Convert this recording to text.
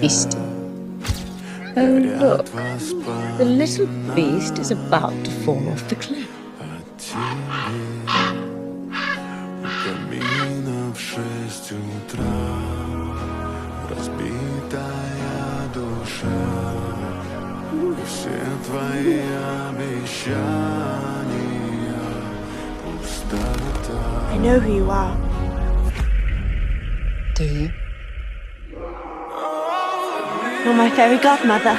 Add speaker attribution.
Speaker 1: Beast. Oh, look. The little beast is about to fall off the cliff.
Speaker 2: I know who you are.
Speaker 1: Do you?
Speaker 2: You're my fairy godmother.